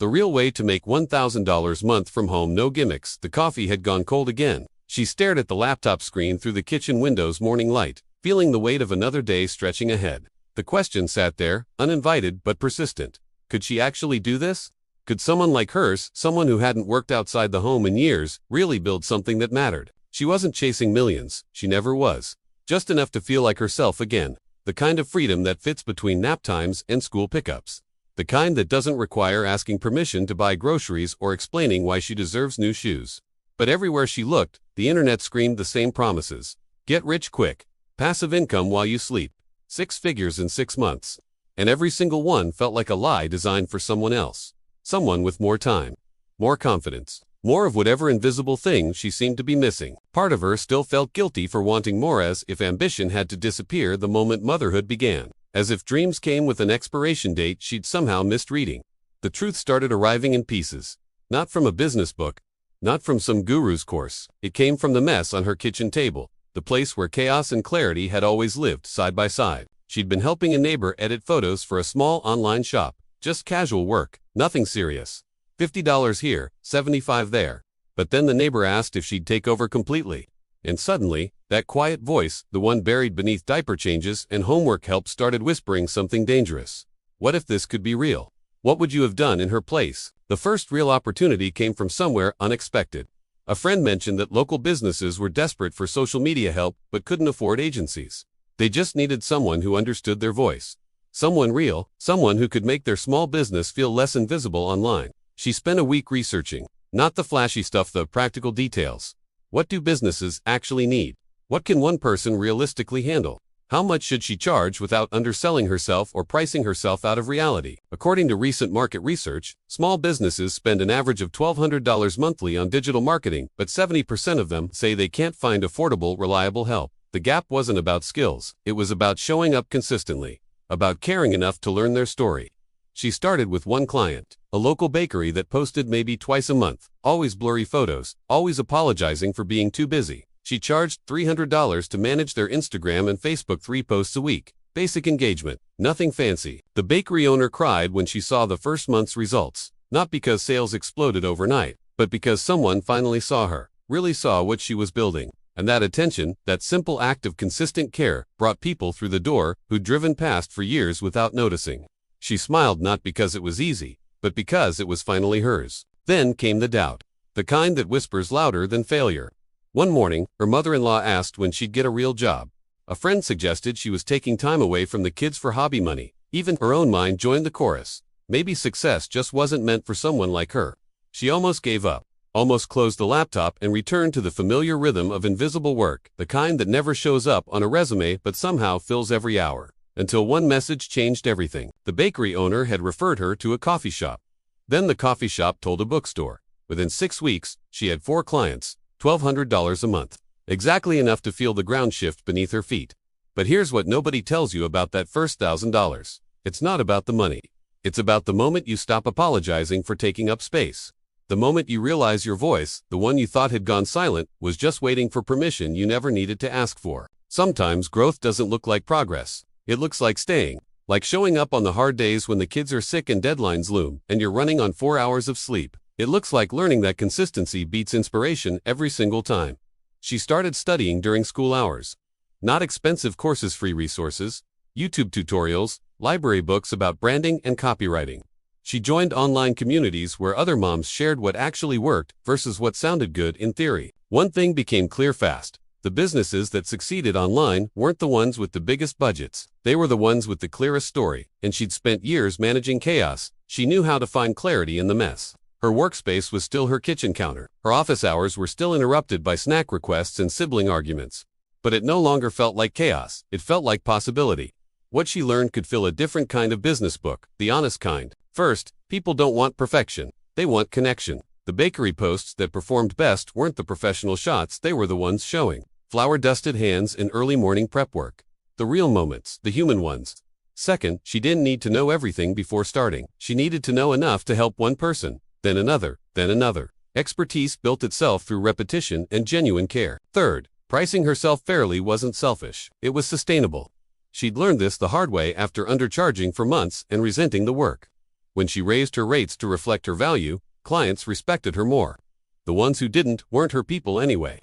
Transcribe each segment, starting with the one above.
The real way to make $1,000 a month from home, no gimmicks. The coffee had gone cold again. She stared at the laptop screen through the kitchen window's morning light, feeling the weight of another day stretching ahead. The question sat there, uninvited but persistent. Could she actually do this? Could someone like hers, someone who hadn't worked outside the home in years, really build something that mattered? She wasn't chasing millions, she never was. Just enough to feel like herself again. The kind of freedom that fits between nap times and school pickups. The kind that doesn't require asking permission to buy groceries or explaining why she deserves new shoes. But everywhere she looked, the internet screamed the same promises. Get rich quick. Passive income while you sleep. 6 figures in 6 months. And every single one felt like a lie designed for someone else. Someone with more time. More confidence. More of whatever invisible thing she seemed to be missing. Part of her still felt guilty for wanting more, as if ambition had to disappear the moment motherhood began. As if dreams came with an expiration date she'd somehow missed reading. The truth started arriving in pieces. Not from a business book. Not from some guru's course. It came from the mess on her kitchen table. The place where chaos and clarity had always lived side by side. She'd been helping a neighbor edit photos for a small online shop. Just casual work. Nothing serious. $50 here, $75 there. But then the neighbor asked if she'd take over completely. And suddenly, that quiet voice, the one buried beneath diaper changes and homework help, started whispering something dangerous. What if this could be real? What would you have done in her place? The first real opportunity came from somewhere unexpected. A friend mentioned that local businesses were desperate for social media help but couldn't afford agencies. They just needed someone who understood their voice. Someone real, someone who could make their small business feel less invisible online. She spent a week researching, not the flashy stuff, the practical details. What do businesses actually need? What can one person realistically handle? How much should she charge without underselling herself or pricing herself out of reality? According to recent market research, small businesses spend an average of $1,200 monthly on digital marketing, but 70% of them say they can't find affordable, reliable help. The gap wasn't about skills, it was about showing up consistently, about caring enough to learn their story. She started with one client, a local bakery that posted maybe twice a month, always blurry photos, always apologizing for being too busy. She charged $300 to manage their Instagram and Facebook, 3 posts a week. Basic engagement, nothing fancy. The bakery owner cried when she saw the first month's results, not because sales exploded overnight, but because someone finally saw her, really saw what she was building. And that attention, that simple act of consistent care, brought people through the door who'd driven past for years without noticing. She smiled not because it was easy, but because it was finally hers. Then came the doubt, the kind that whispers louder than failure. One morning, her mother-in-law asked when she'd get a real job. A friend suggested she was taking time away from the kids for hobby money. Even her own mind joined the chorus. Maybe success just wasn't meant for someone like her. She almost gave up, almost closed the laptop and returned to the familiar rhythm of invisible work, the kind that never shows up on a resume but somehow fills every hour. Until one message changed everything. The bakery owner had referred her to a coffee shop. Then the coffee shop told a bookstore. Within 6 weeks, she had 4 clients, $1,200 a month. Exactly enough to feel the ground shift beneath her feet. But here's what nobody tells you about that first $1,000. It's not about the money. It's about the moment you stop apologizing for taking up space. The moment you realize your voice, the one you thought had gone silent, was just waiting for permission you never needed to ask for. Sometimes growth doesn't look like progress. It looks like staying, like showing up on the hard days when the kids are sick and deadlines loom, and you're running on 4 hours of sleep. It looks like learning that consistency beats inspiration every single time. She started studying during school hours. Not expensive courses, free resources, YouTube tutorials, library books about branding and copywriting. She joined online communities where other moms shared what actually worked versus what sounded good in theory. One thing became clear fast. The businesses that succeeded online weren't the ones with the biggest budgets. They were the ones with the clearest story, and she'd spent years managing chaos. She knew how to find clarity in the mess. Her workspace was still her kitchen counter. Her office hours were still interrupted by snack requests and sibling arguments. But it no longer felt like chaos. It felt like possibility. What she learned could fill a different kind of business book, the honest kind. First, people don't want perfection. They want connection. The bakery posts that performed best weren't the professional shots, they were the ones showing flour-dusted hands and early morning prep work. The real moments, the human ones. Second, she didn't need to know everything before starting. She needed to know enough to help one person, then another, then another. Expertise built itself through repetition and genuine care. Third, pricing herself fairly wasn't selfish. It was sustainable. She'd learned this the hard way after undercharging for months and resenting the work. When she raised her rates to reflect her value, clients respected her more. The ones who didn't weren't her people anyway.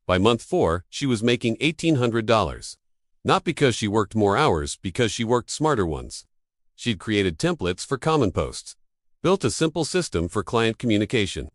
By month 4, she was making $1,800. Not because she worked more hours, because she worked smarter ones. She'd created templates for common posts, built a simple system for client communication,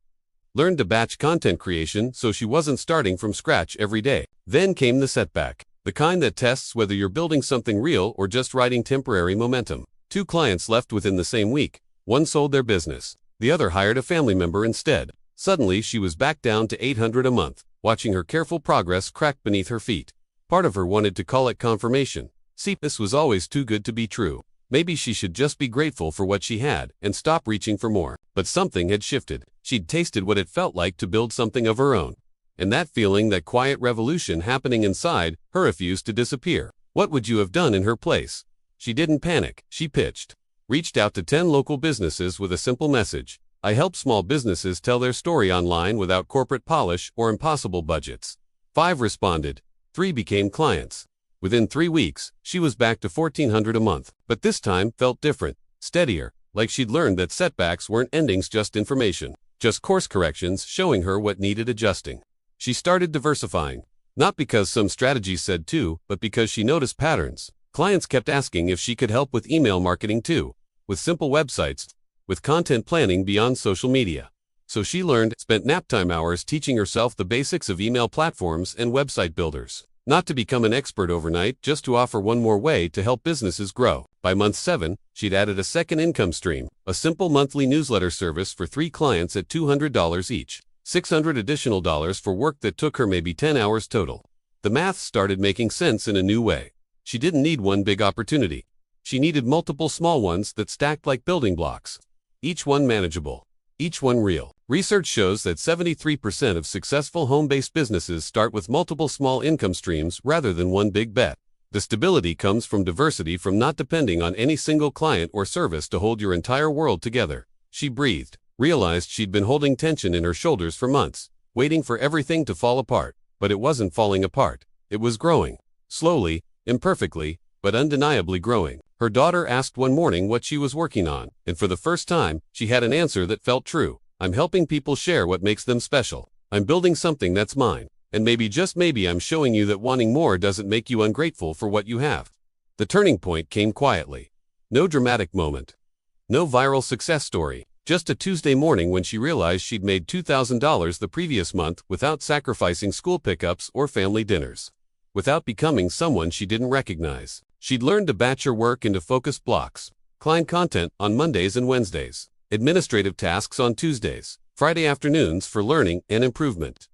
learned to batch content creation so she wasn't starting from scratch every day. Then came the setback, the kind that tests whether you're building something real or just riding temporary momentum. 2 clients left within the same week. One sold their business. The other hired a family member instead. Suddenly, she was back down to $800 a month, watching her careful progress crack beneath her feet. Part of her wanted to call it confirmation. See, this was always too good to be true. Maybe she should just be grateful for what she had and stop reaching for more. But something had shifted. She'd tasted what it felt like to build something of her own. And that feeling, that quiet revolution happening inside her, refused to disappear. What would you have done in her place? She didn't panic. She pitched. Reached out to 10 local businesses with a simple message. I help small businesses tell their story online without corporate polish or impossible budgets. 5 responded. 3 became clients. Within 3 weeks, she was back to $1,400 a month. But this time felt different, steadier, like she'd learned that setbacks weren't endings, just information, just course corrections showing her what needed adjusting. She started diversifying, not because some strategies said to, but because she noticed patterns. Clients kept asking if she could help with email marketing too, with simple websites, with content planning beyond social media. So she learned, spent nap time hours teaching herself the basics of email platforms and website builders. Not to become an expert overnight, just to offer one more way to help businesses grow. By month 7, she'd added a second income stream, a simple monthly newsletter service for 3 clients at $200 each, $600 additional for work that took her maybe 10 hours total. The math started making sense in a new way. She didn't need one big opportunity. She needed multiple small ones that stacked like building blocks. Each one manageable. Each one real. Research shows that 73% of successful home-based businesses start with multiple small income streams rather than one big bet. The stability comes from diversity, from not depending on any single client or service to hold your entire world together. She breathed, realized she'd been holding tension in her shoulders for months, waiting for everything to fall apart. But it wasn't falling apart. It was growing. Slowly, imperfectly, but undeniably growing. Her daughter asked one morning what she was working on, and for the first time, she had an answer that felt true. I'm helping people share what makes them special. I'm building something that's mine. And maybe, just maybe, I'm showing you that wanting more doesn't make you ungrateful for what you have. The turning point came quietly. No dramatic moment. No viral success story. Just a Tuesday morning when she realized she'd made $2,000 the previous month without sacrificing school pickups or family dinners. Without becoming someone she didn't recognize. She'd learned to batch her work into focused blocks. Client content on Mondays and Wednesdays. Administrative tasks on Tuesdays. Friday afternoons for learning and improvement.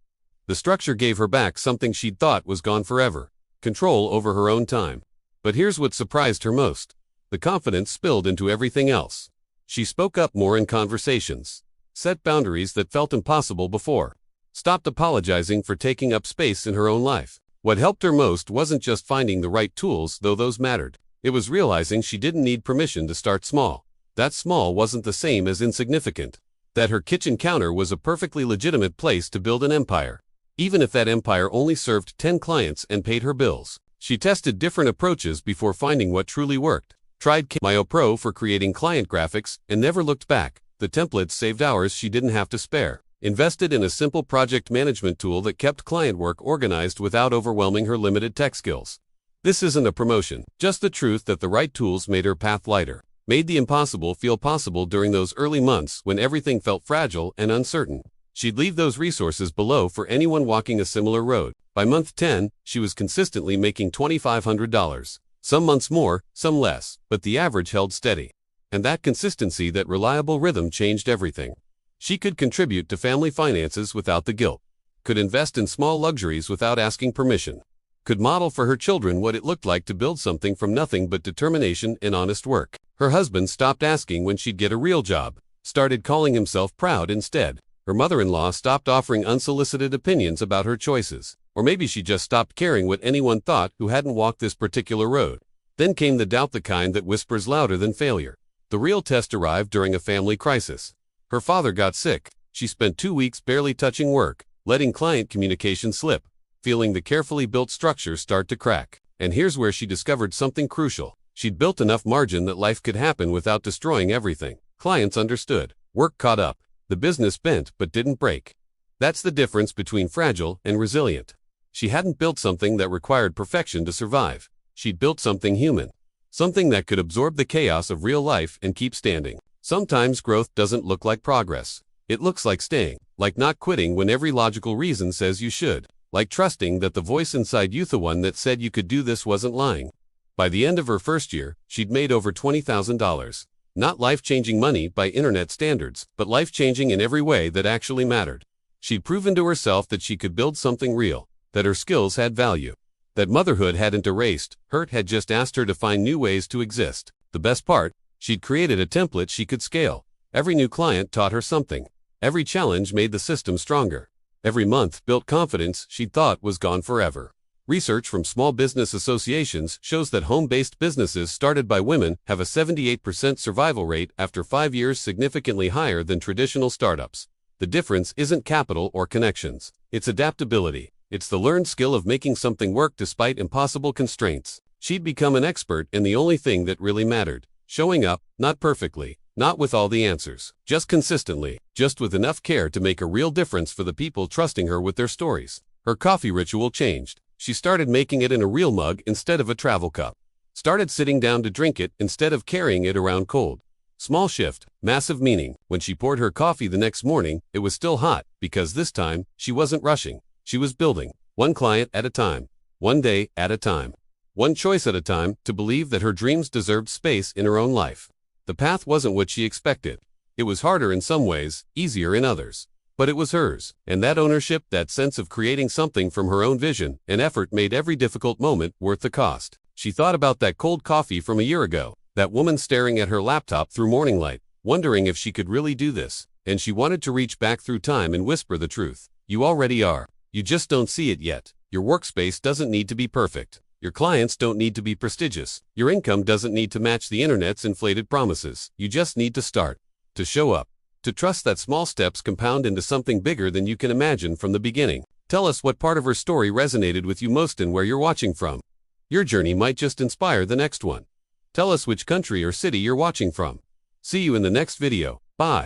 The structure gave her back something she'd thought was gone forever. Control over her own time. But here's what surprised her most. The confidence spilled into everything else. She spoke up more in conversations. Set boundaries that felt impossible before. Stopped apologizing for taking up space in her own life. What helped her most wasn't just finding the right tools, though those mattered. It was realizing she didn't need permission to start small. That small wasn't the same as insignificant. That her kitchen counter was a perfectly legitimate place to build an empire. Even if that empire only served 10 clients and paid her bills. She tested different approaches before finding what truly worked. Tried Myo Pro for creating client graphics and never looked back. The templates saved hours she didn't have to spare. Invested in a simple project management tool that kept client work organized without overwhelming her limited tech skills. This isn't a promotion, just the truth that the right tools made her path lighter. Made the impossible feel possible during those early months when everything felt fragile and uncertain. She'd leave those resources below for anyone walking a similar road. By month 10, she was consistently making $2,500. Some months more, some less, but the average held steady. And that consistency, that reliable rhythm, changed everything. She could contribute to family finances without the guilt. Could invest in small luxuries without asking permission. Could model for her children what it looked like to build something from nothing but determination and honest work. Her husband stopped asking when she'd get a real job. Started calling himself proud instead. Her mother-in-law stopped offering unsolicited opinions about her choices. Or maybe she just stopped caring what anyone thought who hadn't walked this particular road. Then came the doubt, the kind that whispers louder than failure. The real test arrived during a family crisis. Her father got sick. She spent 2 weeks barely touching work, letting client communication slip, feeling the carefully built structure start to crack. And here's where she discovered something crucial. She'd built enough margin that life could happen without destroying everything. Clients understood. Work caught up. The business bent but didn't break. That's the difference between fragile and resilient. She hadn't built something that required perfection to survive. She'd built something human. Something that could absorb the chaos of real life and keep standing. Sometimes growth doesn't look like progress. It looks like staying, like not quitting when every logical reason says you should, like trusting that the voice inside you, the one that said you could do this, wasn't lying. By the end of her first year, she'd made over $20,000. Not life-changing money by internet standards, but life-changing in every way that actually mattered. She'd proven to herself that she could build something real, that her skills had value, that motherhood hadn't erased, hurt had just asked her to find new ways to exist. The best part, she'd created a template she could scale. Every new client taught her something. Every challenge made the system stronger. Every month built confidence she'd thought was gone forever. Research from small business associations shows that home-based businesses started by women have a 78% survival rate after 5 years, significantly higher than traditional startups. The difference isn't capital or connections. It's adaptability. It's the learned skill of making something work despite impossible constraints. She'd become an expert in the only thing that really mattered. Showing up, not perfectly, not with all the answers, just consistently, just with enough care to make a real difference for the people trusting her with their stories. Her coffee ritual changed. She started making it in a real mug instead of a travel cup. Started sitting down to drink it instead of carrying it around cold. Small shift, massive meaning. When she poured her coffee the next morning, it was still hot, because this time, she wasn't rushing. She was building, one client at a time, one day at a time, one choice at a time, to believe that her dreams deserved space in her own life. The path wasn't what she expected. It was harder in some ways, easier in others. But it was hers, and that ownership, that sense of creating something from her own vision and effort, made every difficult moment worth the cost. She thought about that cold coffee from a year ago, that woman staring at her laptop through morning light, wondering if she could really do this, and she wanted to reach back through time and whisper the truth. You already are. You just don't see it yet. Your workspace doesn't need to be perfect. Your clients don't need to be prestigious. Your income doesn't need to match the internet's inflated promises. You just need to start. To show up. To trust that small steps compound into something bigger than you can imagine from the beginning. Tell us what part of her story resonated with you most and where you're watching from. Your journey might just inspire the next one. Tell us which country or city you're watching from. See you in the next video. Bye.